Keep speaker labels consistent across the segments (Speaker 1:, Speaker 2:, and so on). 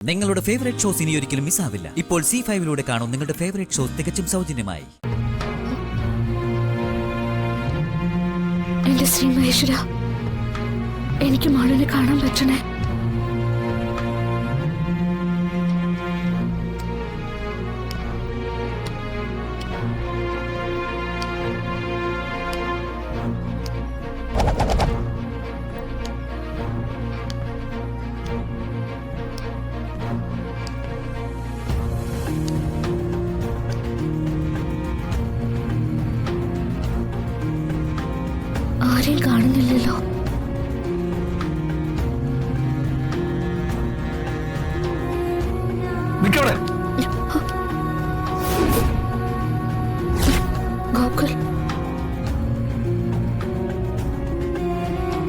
Speaker 1: നിങ്ങളുടെ favourite shows ഇനി ഒരിക്കലും മിസ്സാവില്ല. ഇപ്പോൾ C5 കാണും നിങ്ങളുടെ ഫേവറേറ്റ് ഷോസ് തികച്ചും സൗജന്യമായി.
Speaker 2: എന്റെ ശ്രീ മഹേശ്വര, എനിക്ക് മാളുവിനെ കാണാൻ പറ്റണേ. ആരെയും കാണുന്നില്ലല്ലോ. ഗോകുൽ,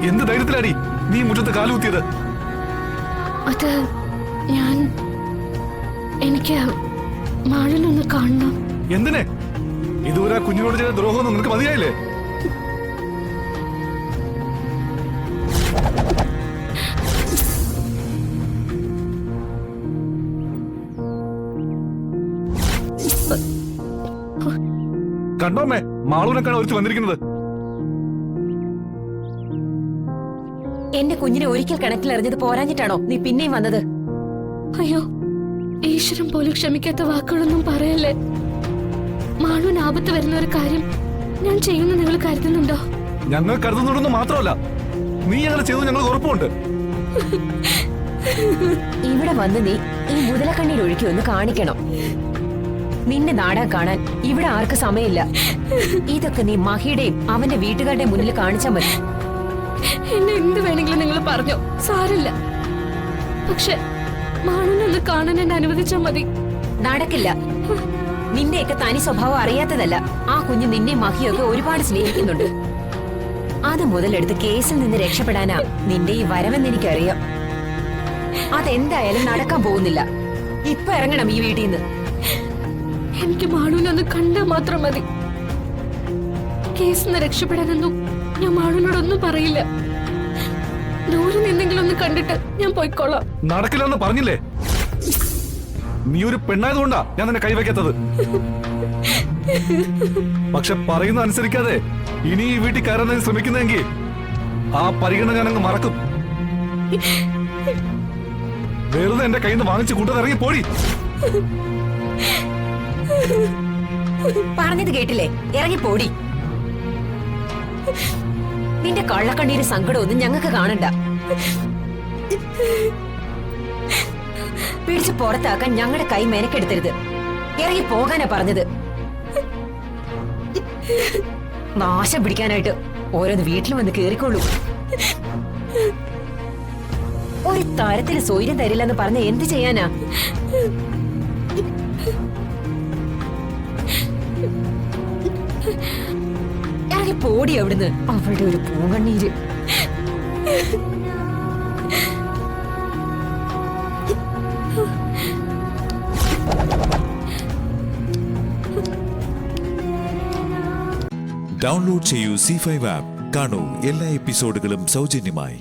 Speaker 3: എന്ത് ധൈര്യത്തിലാടി നീ മുറ്റത്ത് കാലുകുത്തിയത്?
Speaker 2: അത് എനിക്ക് മാളിനൊന്ന് കാണണം.
Speaker 3: എന്തിനെ? ഇതുവരെ കുഞ്ഞിനോട് ചെയ്ത ദ്രോഹമൊന്നും നിനക്ക് മതിയായില്ലേ? കണ്ടോമ്മേ, മാളൂനൊക്കെയാണ് ഒരുത്തി വന്നിരിക്കുന്നത്.
Speaker 4: എന്റെ കുഞ്ഞിനെ ഒരിക്കൽ കിണറ്റിലെറിഞ്ഞത് പോരാഞ്ഞിട്ടാണോ നീ പിന്നെയും വന്നത്?
Speaker 2: അയ്യോ, ഈശ്വരൻ പോലും ക്ഷമിക്കാത്ത വാക്കുകളൊന്നും പറയല്ലേ. മാളുവിന് ആപത്ത് വരുന്ന ഒരു കാര്യം ഞാൻ ചെയ്യുന്ന നിങ്ങൾ കരുതുന്നുണ്ടോ?
Speaker 3: ഞങ്ങൾ കരുതുന്നുണ്ടെന്ന് മാത്രമല്ല, നീ അങ്ങനെ ചെയ്തു ഞങ്ങൾ ഉറപ്പുണ്ട്.
Speaker 4: ഇവിടെ വന്ന് നീ ഈ മുതലക്കണ്ണീർ ഒഴുക്കി ഒന്ന് കാണിക്കണം. നിന്നെ നാടകം കാണാൻ ഇവിടെ ആർക്ക് സമയമില്ല. ഇതൊക്കെ നീ മഹിയുടെയും അവന്റെ വീട്ടുകാരുടെയും മുന്നിൽ കാണിച്ചാൽ മതി.
Speaker 2: എന്നെ എന്ത് വേണമെങ്കിലും നിങ്ങൾ പറഞ്ഞോ, സാരില്ല. പക്ഷെ മാളുവിനൊന്ന് കാണാൻ എന്നെ അനുവദിച്ചാൽ മതി.
Speaker 4: നടക്കില്ല. നിന്റെയൊക്കെ തനി സ്വഭാവം അറിയാത്തതല്ല, ആ കുഞ്ഞ് നിന്നെ മഹിയൊക്കെ ഒരുപാട് സ്നേഹിക്കുന്നുണ്ട്. അത് മുതലെടുത്ത് കേസിൽ നിന്ന് രക്ഷപ്പെടാനാ നിന്റെ ഈ വരവെന്ന് എനിക്കറിയാം. അതെന്തായാലും നടക്കാൻ പോകുന്നില്ല. ഇപ്പൊ ഇറങ്ങണം ഈ വീട്ടിൽ നിന്ന്.
Speaker 2: എനിക്ക് മാളുവിനൊന്ന് കണ്ടാൽ മാത്രം മതി. കേസിൽ നിന്ന് രക്ഷപ്പെടാനൊന്നും ഞാൻ മാളുവിനോടൊന്നും പറയില്ല. ദൂരെ നിന്നെങ്കിലും ഒന്ന് കണ്ടിട്ട് ഞാൻ പോയിക്കോളാം.
Speaker 3: നടക്കില്ലെന്ന് പറഞ്ഞില്ലേ? നീ ഒരു പെണ്ണായതുകൊണ്ടാ ഞാൻ നിന്നെ കൈവയ്ക്കാത്തത്. പക്ഷെ പറയുന്ന അനുസരിക്കാതെ ഇനി ഈ വീട്ടിൽ കയറാൻ ശ്രമിക്കുന്നെങ്കിൽ ആ പരിഗണന ഞാനങ്ങ് മറക്കും. വെറുതെ എന്റെ കയ്യിൽ നിന്ന് വാങ്ങിച്ച് കൂട്ടത്തിറങ്ങി പോടി.
Speaker 4: പറഞ്ഞത് കേട്ടില്ലേ? ഇറങ്ങി പോടി. നിന്റെ കള്ളക്കണ്ണീര് സങ്കടമൊന്നും ഞങ്ങൾക്ക് കാണണ്ട. പിടിച്ച് പുറത്താക്കാൻ ഞങ്ങളുടെ കൈ മെനക്കെടുത്തരുത്. ഇറങ്ങി പോകാനാ പറഞ്ഞത്. നാശം പിടിക്കാനായിട്ട് ഓരോന്ന് വീട്ടിൽ വന്ന് കേറിക്കോളൂ. ഒരു തരത്തില് സ്വൈര്യം തരില്ലെന്ന് പറഞ്ഞ എന്ത് ചെയ്യാനാ? ഇറങ്ങി പോടി അവിടുന്ന്. അവളുടെ ഒരു പൂങ്കണ്ണീര്.
Speaker 5: ഡൗൺലോഡ് ചെയ്യൂ C5 ആപ്പ്. കാണൂ എല്ലാ എപ്പിസോഡുകളും സൗജന്യമായി.